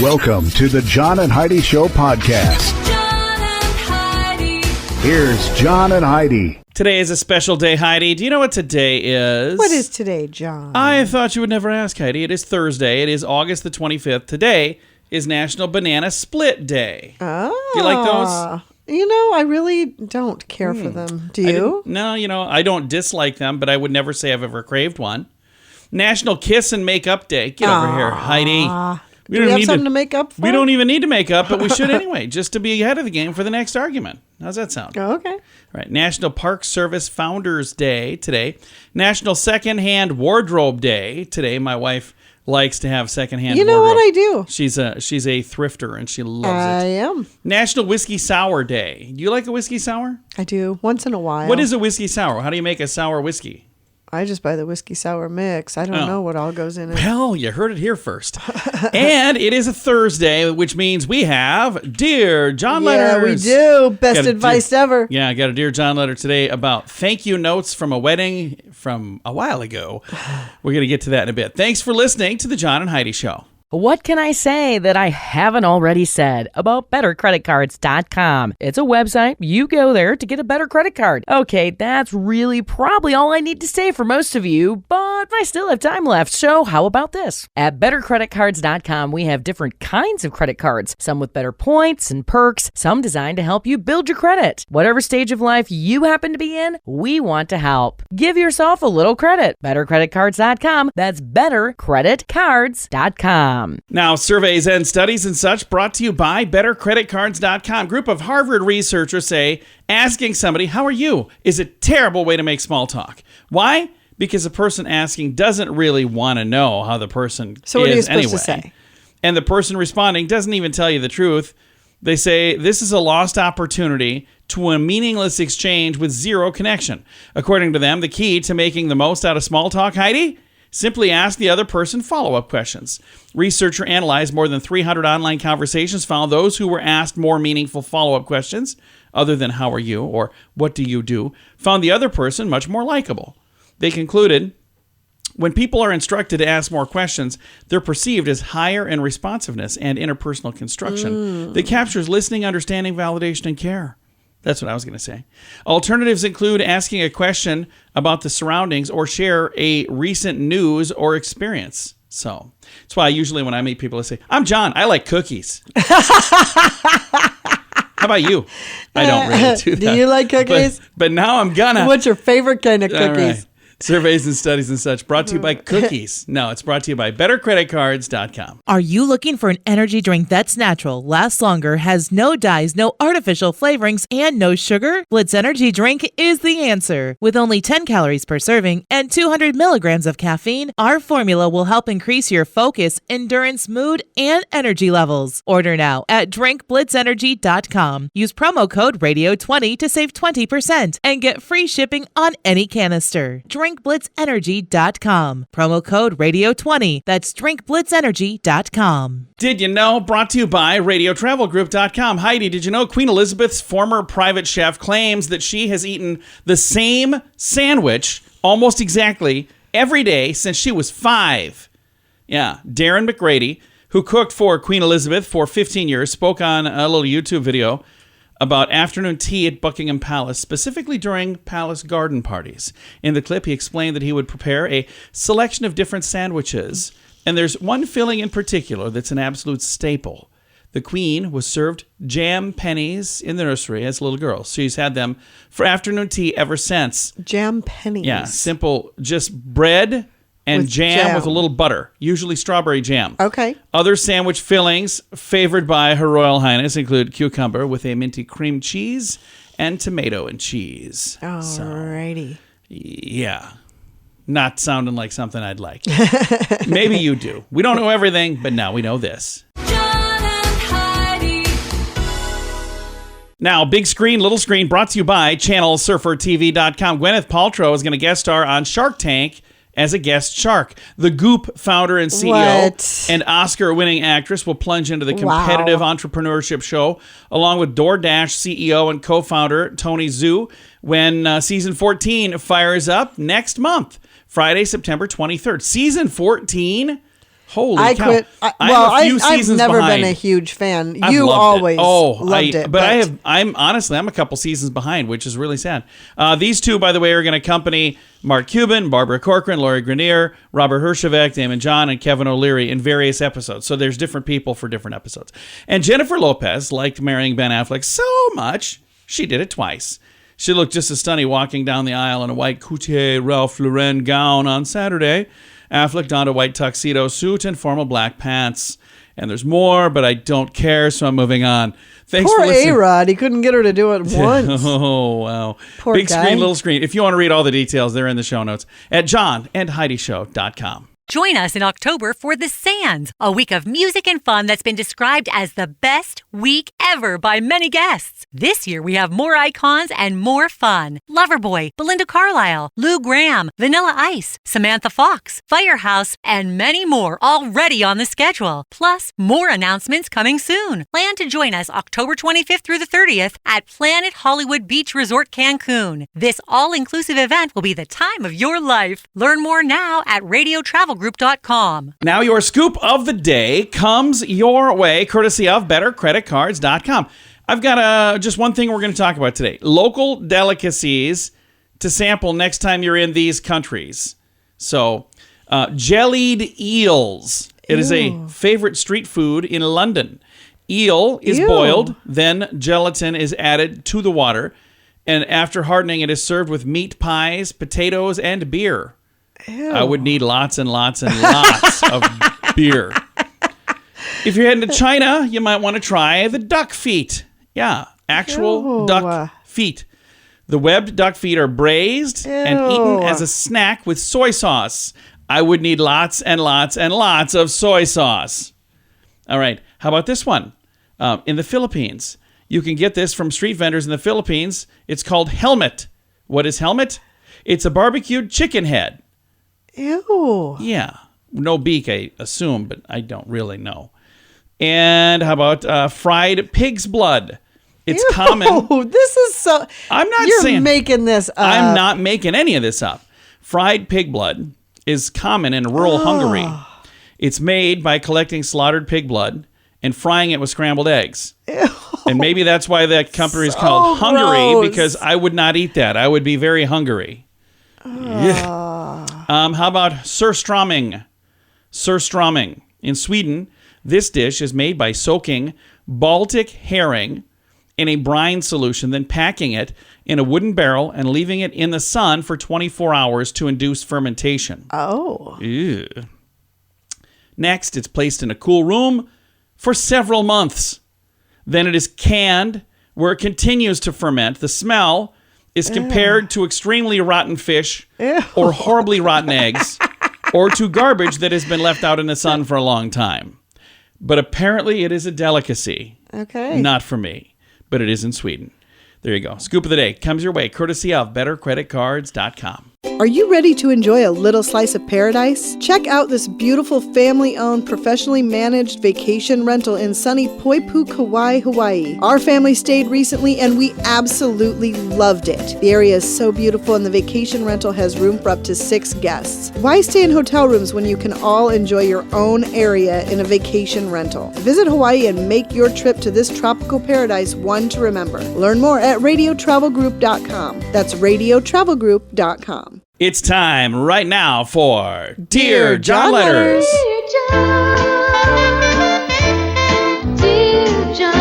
Welcome to the John and Heidi Show podcast. John and Heidi. Here's John and Heidi. Today is a special day, Heidi. Do you know what today is? What is today, John? I thought you would never ask, Heidi. It is Thursday. It is August the 25th. Today is National Banana Split Day. Oh. Do you like those? You know, I really don't care for them. Do you? No, I don't dislike them, but I would never say I've ever craved one. National Kiss and Make Up Day. Get over here, Heidi. Do we have something to make up for? We don't even need to make up, but we should anyway, just to be ahead of the game for the next argument. How's that sound? Oh, okay. All right. National Park Service Founders Day today. National Secondhand Wardrobe Day today. My wife likes to have secondhand wardrobe. You know what I do? She's a thrifter and she loves I it. am. National Whiskey Sour Day. Do you like a whiskey sour? I do. Once in a while. What is a whiskey sour? How do you make a sour whiskey? I just buy the whiskey sour mix. I don't know what all goes in it. Well, you heard it here first. And it is a Thursday, which means we have Dear John Letters. Yeah, we do. Best advice ever. Yeah, I got a Dear John letter today about thank you notes from a wedding from a while ago. We're going to get to that in a bit. Thanks for listening to the John and Heidi Show. What can I say that I haven't already said about bettercreditcards.com? It's a website. You go there to get a better credit card. Okay, that's really probably all I need to say for most of you, but I still have time left, so how about this? At bettercreditcards.com, we have different kinds of credit cards, some with better points and perks, some designed to help you build your credit. Whatever stage of life you happen to be in, we want to help. Give yourself a little credit. Bettercreditcards.com. That's bettercreditcards.com. Now, surveys and studies and such brought to you by bettercreditcards.com. Group of Harvard researchers say asking somebody, how are you, is a terrible way to make small talk. Why? Because the person asking doesn't really want to know how the person is So what are you supposed anyway. to say? And the person responding doesn't even tell you the truth. They say this is a lost opportunity to a meaningless exchange with zero connection. According to them, the key to making the most out of small talk, Heidi? Simply ask the other person follow-up questions. Researcher analyzed more than 300 online conversations, found those who were asked more meaningful follow-up questions, other than how are you or what do you do, found the other person much more likable. They concluded, when people are instructed to ask more questions, they're perceived as higher in responsiveness and interpersonal construction that captures listening, understanding, validation, and care. That's what I was going to say. Alternatives include asking a question about the surroundings or share a recent news or experience. So that's why usually when I meet people, I say, I'm John. I like cookies. How about you? I don't really do that. Do you like cookies? But now I'm gonna. What's your favorite kind of cookies? All right. Surveys and studies and such brought to you by cookies. No, it's brought to you by bettercreditcards.com. Are you looking for an energy drink that's natural, lasts longer, has no dyes, no artificial flavorings, and no sugar? Blitz Energy Drink is the answer. With only 10 calories per serving and 200 milligrams of caffeine, our formula will help increase your focus, endurance, mood, and energy levels. Order now at drinkblitzenergy.com. Use promo code RADIO20 to save 20% and get free shipping on any canister. drinkblitzenergy.com. Promo code RADIO20. That's drinkblitzenergy.com. Did you know? Brought to you by RadioTravelGroup.com. Heidi, did you know Queen Elizabeth's former private chef claims that she has eaten the same sandwich almost exactly every day since she was 5? Yeah, Darren McGrady, who cooked for Queen Elizabeth for 15 years, spoke on a little YouTube video about afternoon tea at Buckingham Palace, specifically during palace garden parties. In the clip, he explained that he would prepare a selection of different sandwiches, and there's one filling in particular that's an absolute staple. The Queen was served jam pennies in the nursery as a little girl. She's had them for afternoon tea ever since. Jam pennies. Yeah, simple, just bread and With jam with a little butter, usually strawberry jam. Okay. Other sandwich fillings favored by Her Royal Highness include cucumber with a minty cream cheese and tomato and cheese. Alrighty. Yeah. Not sounding like something I'd like. Maybe you do. We don't know everything, but now we know this. John and Heidi. Now, big screen, little screen, brought to you by ChannelSurferTV.com. Gwyneth Paltrow is going to guest star on Shark Tank as a guest shark. The Goop founder and CEO and Oscar-winning actress will plunge into the competitive entrepreneurship show along with DoorDash CEO and co-founder Tony Zhu when season 14 fires up next month, Friday, September 23rd. Season 14? Holy I cow. quit. I've seasons never behind. been a huge fan. I've You loved always it. Oh, loved it. But I'm honestly, I'm a couple seasons behind, which is really sad. These two, by the way, are going to accompany Mark Cuban, Barbara Corcoran, Laurie Grenier, Robert Herjavec, Damon John, and Kevin O'Leary in various episodes. So there's different people for different episodes. And Jennifer Lopez liked marrying Ben Affleck so much, she did it twice. She looked just as stunning walking down the aisle in a white Coutier Ralph Lauren gown on Saturday. Affleck donned a white tuxedo suit and formal black pants. And there's more, but I don't care, so I'm moving on. Thanks Poor for listening. A-Rod. He couldn't get her to do it once. Oh, wow. Poor Big guy. screen, little screen. If you want to read all the details, they're in the show notes at johnandheidishow.com. Join us in October for The Sands, a week of music and fun that's been described as the best week ever by many guests. This year we have more icons and more fun. Loverboy, Belinda Carlisle, Lou Gramm, Vanilla Ice, Samantha Fox, Firehouse, and many more already on the schedule. Plus, more announcements coming soon. Plan to join us October 25th through the 30th at Planet Hollywood Beach Resort Cancun. This all-inclusive event will be the time of your life. Learn more now at radiotravelgroup.com. Now your scoop of the day comes your way courtesy of bettercreditcards.com. I've got just one thing we're going to talk about today. Local delicacies to sample next time you're in these countries. So, jellied eels. It is a favorite street food in London. Eel is boiled, then gelatin is added to the water, and after hardening, it is served with meat pies, potatoes, and beer. I would need lots and lots and lots of beer. If you're heading to China, you might want to try the duck feet. Yeah, actual duck feet. The webbed duck feet are braised and eaten as a snack with soy sauce. I would need lots and lots and lots of soy sauce. All right, how about this one? In the Philippines, you can get this from street vendors in the Philippines. It's called helmet. What is helmet? It's a barbecued chicken head. Ew. Yeah. No beak, I assume, but I don't really know. And how about fried pig's blood? It's common. Oh, this is so... I'm not You're saying... making this up. I'm not making any of this up. Fried pig blood is common in rural Hungary. It's made by collecting slaughtered pig blood and frying it with scrambled eggs. Ew. And maybe that's why that company is So called Hungary, gross. because I would not eat that. I would be very hungry. How about surströmming? Surströmming. In Sweden, this dish is made by soaking Baltic herring in a brine solution, then packing it in a wooden barrel and leaving it in the sun for 24 hours to induce fermentation. Oh. Ew. Next, it's placed in a cool room for several months. Then it is canned, where it continues to ferment. The smell is compared to extremely rotten fish or horribly rotten eggs or to garbage that has been left out in the sun for a long time. But apparently it is a delicacy. Okay. Not for me, but it is in Sweden. There you go. Scoop of the day comes your way courtesy of bettercreditcards.com. Are you ready to enjoy a little slice of paradise? Check out this beautiful family-owned, professionally managed vacation rental in sunny Poipu, Kauai, Hawaii. Our family stayed recently and we absolutely loved it. The area is so beautiful and the vacation rental has room for up to 6 guests. Why stay in hotel rooms when you can all enjoy your own area in a vacation rental? Visit Hawaii and make your trip to this tropical paradise one to remember. Learn more at radiotravelgroup.com. That's radiotravelgroup.com. It's time right now for Dear John Letters. Dear John.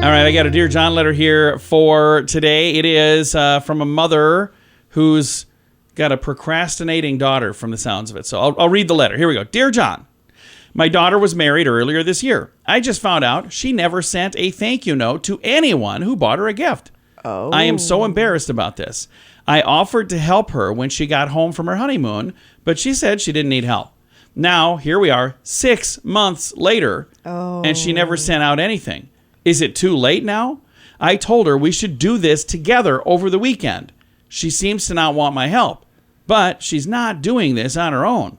All right, I got a Dear John letter here for today. It is from a mother who's got a procrastinating daughter from the sounds of it. So I'll read the letter. Here we go. Dear John, my daughter was married earlier this year. I just found out she never sent a thank you note to anyone who bought her a gift. Oh. I am so embarrassed about this. I offered to help her when she got home from her honeymoon, but she said she didn't need help. Now, here we are 6 months later, and she never sent out anything. Is it too late now? I told her we should do this together over the weekend. She seems to not want my help, but she's not doing this on her own.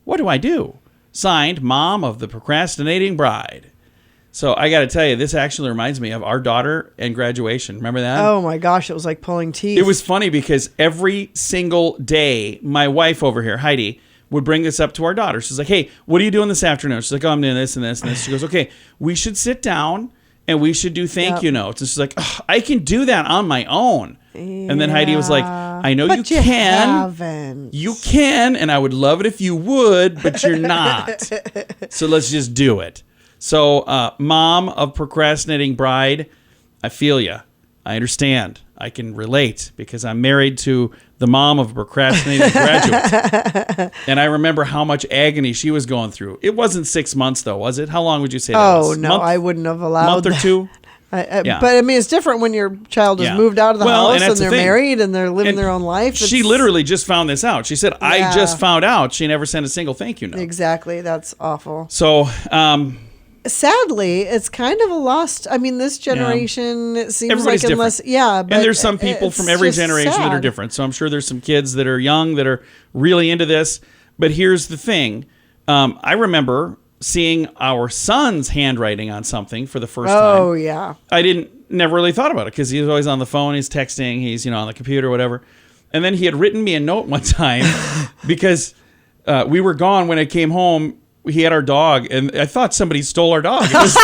What do I do? Signed, Mom of the Procrastinating Bride. So I got to tell you, this actually reminds me of our daughter and graduation. Remember that? Oh my gosh, it was like pulling teeth. It was funny because every single day, my wife over here, Heidi, would bring this up to our daughter. She's like, hey, what are you doing this afternoon? She's like, oh, I'm doing this and this and this. She goes, okay, we should sit down and we should do thank you notes. And she's like, I can do that on my own. And then Heidi was like, I know you can. Haven't. You can, and I would love it if you would, but you're not. So let's just do it. So, mom of procrastinating bride, I feel you. I understand. I can relate because I'm married to the mom of a procrastinating graduate. And I remember how much agony she was going through. It wasn't 6 months, though, was it? How long would you say that was? Oh, no, I wouldn't have allowed month or that. two? Yeah. But I mean, it's different when your child has moved out of the house and they're married and they're living their own life. She literally just found this out. She said, I just found out she never sent a single thank you note. Exactly. That's awful. So, sadly, it's kind of a lost. I mean, this generation, it seems everybody's like unless, different. but and there's some people from every generation that are different. So I'm sure there's some kids that are young that are really into this. But here's the thing. I remember seeing our son's handwriting on something for the first time. Oh, yeah. I never really thought about it because he was always on the phone, he's texting, he's, on the computer, whatever. And then he had written me a note one time because we were gone when I came home. He had our dog, and I thought somebody stole our dog. It's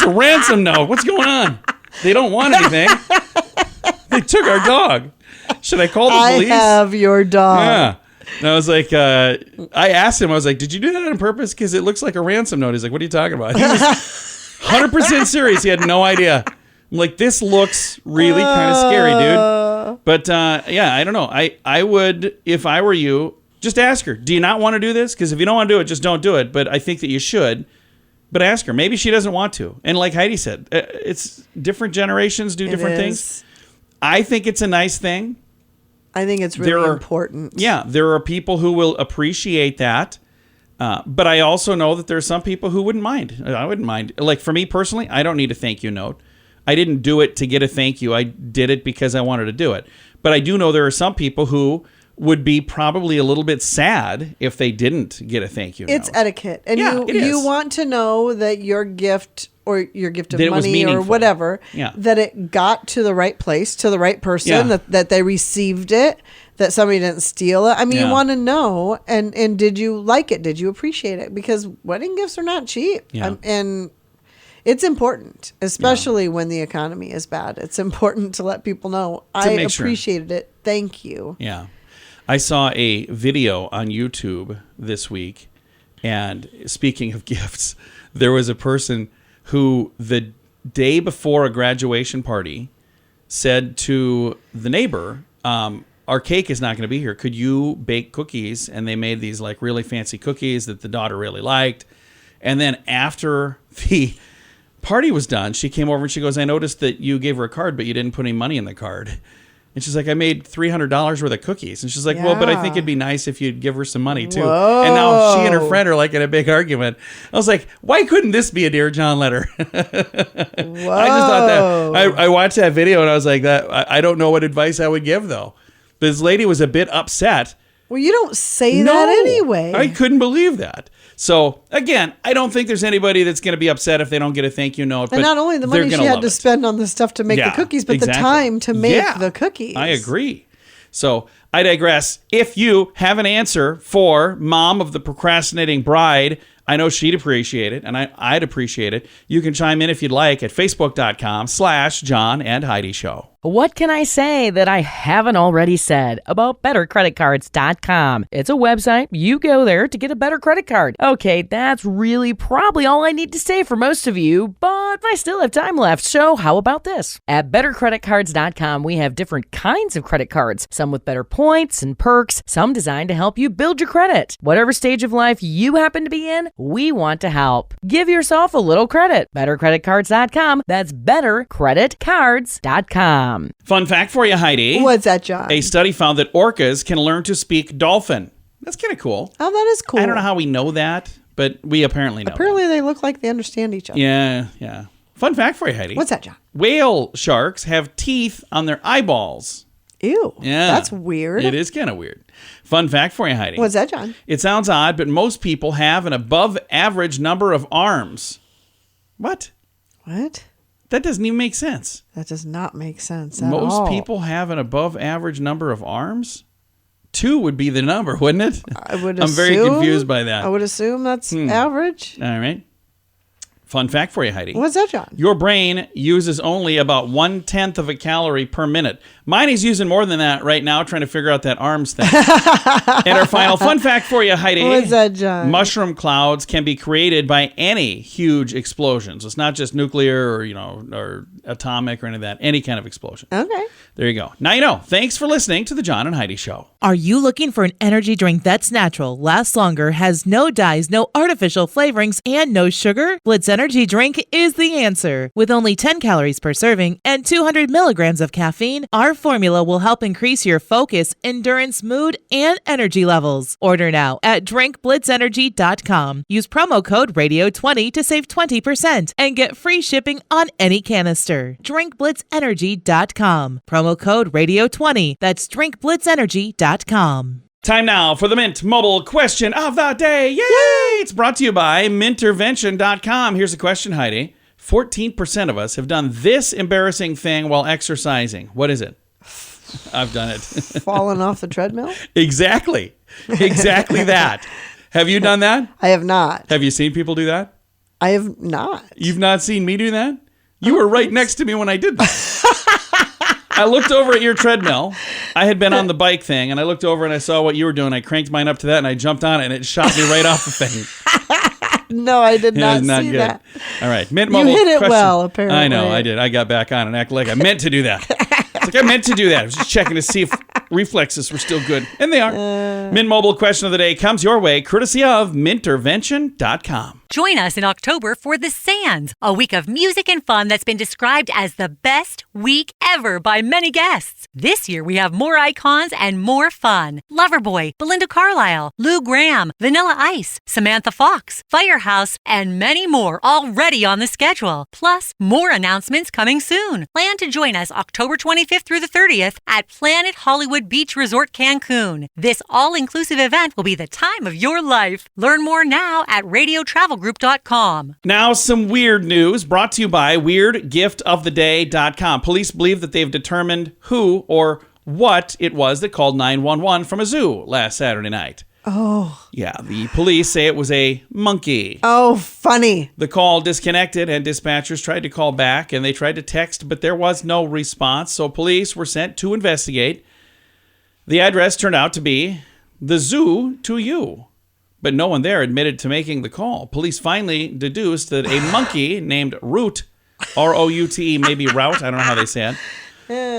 a ransom note. What's going on? They don't want anything. They took our dog. Should I call the police? I have your dog. Yeah. And I was like, I asked him, I was like, did you do that on purpose? Because it looks like a ransom note. He's like, what are you talking about? He was 100% serious. He had no idea. I'm like, this looks really kind of scary, dude. But I don't know. I would, if I were you, just ask her, do you not want to do this? Because if you don't want to do it, just don't do it. But I think that you should. But ask her. Maybe she doesn't want to. And like Heidi said, it's different generations do different things. I think it's a nice thing. I think it's really important. Yeah, there are people who will appreciate that. But I also know that there are some people who wouldn't mind. I wouldn't mind. Like for me personally, I don't need a thank you note. I didn't do it to get a thank you. I did it because I wanted to do it. But I do know there are some people who would be probably a little bit sad if they didn't get a thank you note. It's etiquette. And you want to know that your gift or your gift of money or whatever, that it got to the right place, to the right person, that they received it, that somebody didn't steal it. I mean, you want to know, and did you like it? Did you appreciate it? Because wedding gifts are not cheap. Yeah. And it's important, especially when the economy is bad. It's important to let people know, I appreciated it. Thank you. Yeah. I saw a video on YouTube this week, and speaking of gifts, there was a person who the day before a graduation party said to the neighbor, our cake is not going to be here. Could you bake cookies? And they made these like really fancy cookies that the daughter really liked. And then after the party was done, she came over and she goes, I noticed that you gave her a card, but you didn't put any money in the card. And she's like, I made $300 worth of cookies. And she's like, well, but I think it'd be nice if you'd give her some money too. Whoa. And now she and her friend are like in a big argument. I was like, why couldn't this be a Dear John letter? I just thought that. I watched that video and I was like, I don't know what advice I would give though. This lady was a bit upset. Well, you don't say that anyway. I couldn't believe that. So, again, I don't think there's anybody that's going to be upset if they don't get a thank you note. And not only the money she had to spend on the stuff to make the cookies, but the time to make the cookies. I agree. So, I digress. If you have an answer for mom of the procrastinating bride, I know she'd appreciate it, and I'd appreciate it. You can chime in if you'd like at facebook.com/John and Heidi Show. What can I say that I haven't already said about bettercreditcards.com? It's a website. You go there to get a better credit card. Okay, that's really probably all I need to say for most of you, but I still have time left, so how about this? At bettercreditcards.com, we have different kinds of credit cards, some with better points and perks, some designed to help you build your credit. Whatever stage of life you happen to be in, we want to help. Give yourself a little credit. Bettercreditcards.com. That's bettercreditcards.com. Fun fact for you, Heidi. What's that, John? A study found that orcas can learn to speak dolphin. That's kind of cool. Oh, that is cool. I don't know how we know that, but we apparently know. Apparently, they look like they understand each other. Yeah. Fun fact for you, Heidi. What's that, John? Whale sharks have teeth on their eyeballs. Ew. Yeah. That's weird. It is kind of weird. Fun fact for you, Heidi. What's that, John? It sounds odd, but most people have an above average number of arms. What? What? That doesn't even make sense. That does not make sense at all. Most people have an above average number of arms? 2 would be the number, wouldn't it? I'm very confused by that. I would assume that's average. All right. Fun fact for you, Heidi. What's that, John? Your brain uses only about 1/10 of a calorie per minute. Mine is using more than that right now, trying to figure out that arms thing. And our final fun fact for you, Heidi. What's that, John? Mushroom clouds can be created by any huge explosions. It's not just nuclear or, or atomic or any of that. Any kind of explosion. Okay. There you go. Now you know. Thanks for listening to the John and Heidi Show. Are you looking for an energy drink that's natural, lasts longer, has no dyes, no artificial flavorings, and no sugar? Blitz Energy Drink is the answer. With only 10 calories per serving and 200 milligrams of caffeine, our formula will help increase your focus, endurance, mood, and energy levels. Order now at drinkblitzenergy.com. Use promo code RADIO20 to save 20% and get free shipping on any canister. drinkblitzenergy.com. Promo code RADIO20. That's drinkblitzenergy.com. Time now for the Mint Mobile question of the day. Yay! It's brought to you by mintervention.com. Here's a question, Heidi. 14% of us have done this embarrassing thing while exercising. What is it? I've done it. Fallen off the treadmill? Exactly that. Have you done that? I have not. Have you seen people do that? I have not. You've not seen me do that? You were right next to me when I did that. I looked over at your treadmill. I had been on the bike thing, and I looked over and I saw what you were doing. I cranked mine up to that, and I jumped on it, and it shot me right off the thing. No, I did not see good. that. All right. Mint Mobile You hit it question. well, apparently. I know, I did. I got back on and acted like I meant to do that. It's like I meant to do that. I was just checking to see if reflexes were still good. And they are. Mint Mobile question of the day comes your way, courtesy of mintervention.com. Join us in October for The Sands, a week of music and fun that's been described as the best week ever by many guests. This year, we have more icons and more fun. Loverboy, Belinda Carlisle, Lou Gramm, Vanilla Ice, Samantha Fox, Firehouse, and many more already on the schedule. Plus, more announcements coming soon. Plan to join us October 25th through the 30th at Planet Hollywood Beach Resort Cancun. This all-inclusive event will be the time of your life. Learn more now at radiotravelgroup.com. Now, some weird news brought to you by weirdgiftoftheday.com. Police believe that they've determined who or what it was that called 911 from a zoo last Saturday night. Oh. Yeah, the police say it was a monkey. Oh, funny. The call disconnected and dispatchers tried to call back and they tried to text, but there was no response, so police were sent to investigate. The address turned out to be the zoo to you, but no one there admitted to making the call. Police finally deduced that a monkey named Root, R-O-U-T-E, maybe Route, I don't know how they say it,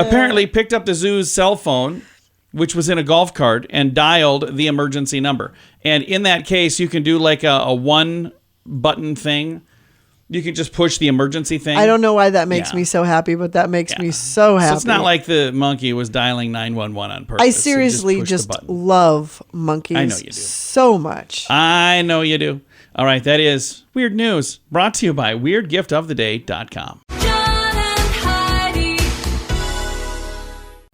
apparently picked up the zoo's cell phone, which was in a golf cart, and dialed the emergency number. And in that case, you can do like a one-button thing. You can just push the emergency thing. I don't know why that makes me so happy, but that makes me so happy. So it's not like the monkey was dialing 911 on purpose. I seriously just love monkeys. I know you do. So much. I know you do. All right, that is Weird News, brought to you by weirdgiftoftheday.com.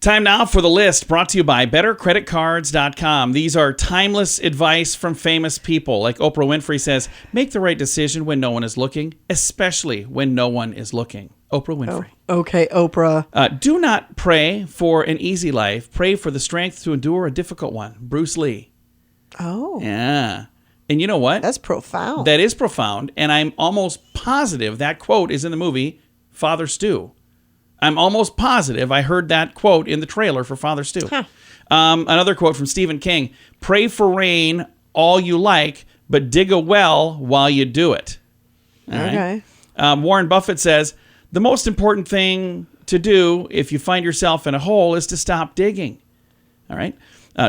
Time now for the list, brought to you by bettercreditcards.com. These are timeless advice from famous people. Like Oprah Winfrey says, make the right decision when no one is looking, especially when no one is looking. Oprah Winfrey. Oh, okay, Oprah. Do not pray for an easy life. Pray for the strength to endure a difficult one. Bruce Lee. Oh. Yeah. And you know what? That's profound. That is profound. And I'm almost positive that quote is in the movie Father Stu. I'm almost positive I heard that quote in the trailer for Father Stu. Huh. Another quote from Stephen King. Pray for rain all you like, but dig a well while you do it. All okay. Right? Warren Buffett says, the most important thing to do if you find yourself in a hole is to stop digging. All right.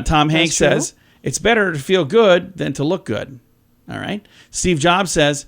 Tom Hanks says, it's better to feel good than to look good. All right. Steve Jobs says,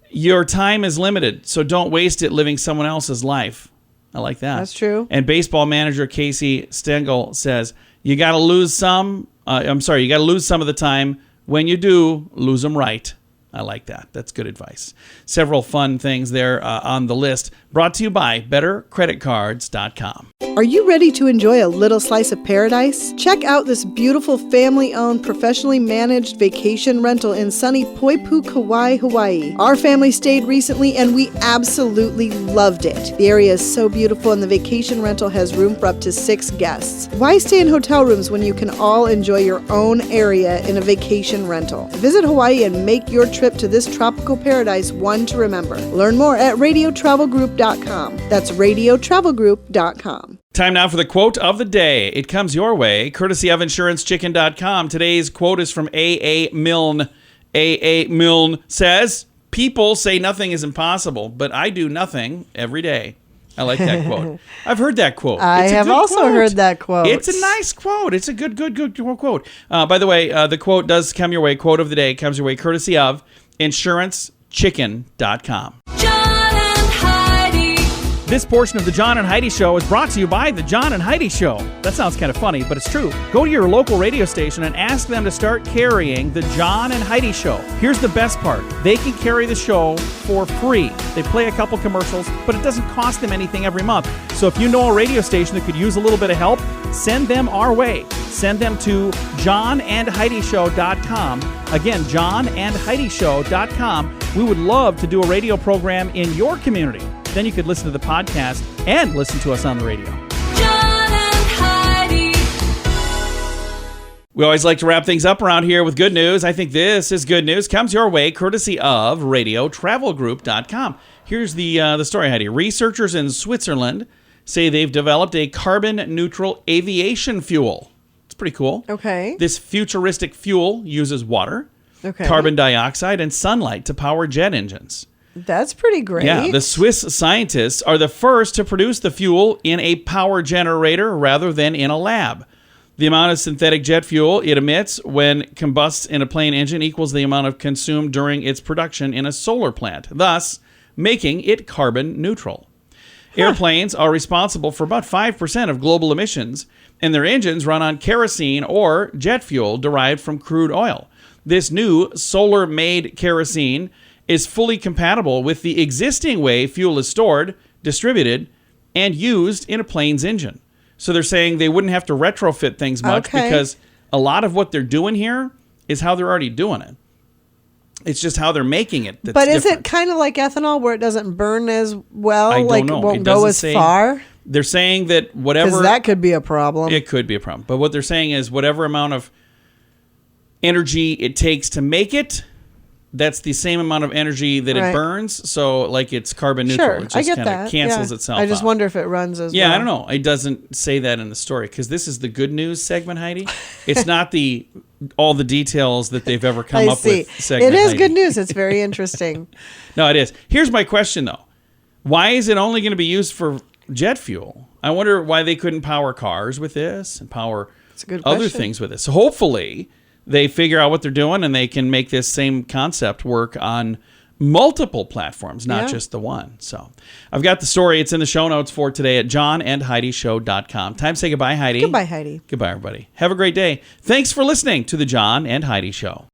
your time is limited, so don't waste it living someone else's life. I like that. That's true. And baseball manager Casey Stengel says, you got to lose some. You got to lose some of the time. When you do, lose them right. I like that. That's good advice. Several fun things there on the list. Brought to you by bettercreditcards.com. Are you ready to enjoy a little slice of paradise? Check out this beautiful family-owned, professionally managed vacation rental in sunny Poipu, Kauai, Hawaii. Our family stayed recently and we absolutely loved it. The area is so beautiful and the vacation rental has room for up to 6 guests. Why stay in hotel rooms when you can all enjoy your own area in a vacation rental? Visit Hawaii and make your trip to this tropical paradise one to remember. Learn more at radiotravelgroup.com. That's radiotravelgroup.com. Time now for the quote of the day. It comes your way, courtesy of InsuranceChicken.com. Today's quote is from A.A. Milne. A.A. Milne says, "People say nothing is impossible, but I do nothing every day." I like that quote. I've heard that quote. I have also heard that quote. It's a nice quote. It's a good quote. By the way, the quote does come your way. Quote of the day comes your way courtesy of InsuranceChicken.com. This portion of the John and Heidi Show is brought to you by the John and Heidi Show. That sounds kind of funny, but it's true. Go to your local radio station and ask them to start carrying the John and Heidi Show. Here's the best part. They can carry the show for free. They play a couple commercials, but it doesn't cost them anything every month. So if you know a radio station that could use a little bit of help, send them our way. Send them to johnandheidishow.com. Again, johnandheidishow.com. We would love to do a radio program in your community. Then you could listen to the podcast and listen to us on the radio. John and Heidi. We always like to wrap things up around here with good news. I think this is good news. Comes your way courtesy of radiotravelgroup.com. Here's the story, Heidi. Researchers in Switzerland say they've developed a carbon-neutral aviation fuel. It's pretty cool. Okay. This futuristic fuel uses water, Okay. carbon dioxide, and sunlight to power jet engines. That's pretty great. Yeah, the Swiss scientists are the first to produce the fuel in a power generator rather than in a lab. The amount of synthetic jet fuel it emits when combusts in a plane engine equals the amount of consumed during its production in a solar plant, thus making it carbon neutral. Airplanes are responsible for about 5% of global emissions, and their engines run on kerosene or jet fuel derived from crude oil. This new solar-made kerosene is fully compatible with the existing way fuel is stored, distributed, and used in a plane's engine. So they're saying they wouldn't have to retrofit things much because a lot of what they're doing here is how they're already doing it. It's just how they're making it that's But is different. it kind of like ethanol where it doesn't burn as well? I don't like know. it won't It go doesn't as say- far? They're saying that whatever... Because that could be a problem. It could be a problem. But what they're saying is whatever amount of energy it takes to make it, that's the same amount of energy that it burns. So, like, it's carbon neutral. Sure, It just I get kind of that. cancels Yeah. itself I just out. wonder if it runs as well. Yeah, I don't know. It doesn't say that in the story because this is the good news segment, Heidi. It's not the all the details that they've ever come I up see. with segment, It is Heidi. good news. It's very interesting. No, it is. Here's my question, though. Why is it only going to be used for jet fuel? I wonder why they couldn't power cars with this and power It's a good other question. things with this. So hopefully they figure out what they're doing and they can make this same concept work on multiple platforms, not just the one. So I've got the story. It's in the show notes for today at johnandheidishow.com. Time to say goodbye, Heidi. Goodbye, Heidi. Goodbye, everybody. Have a great day. Thanks for listening to the John and Heidi Show.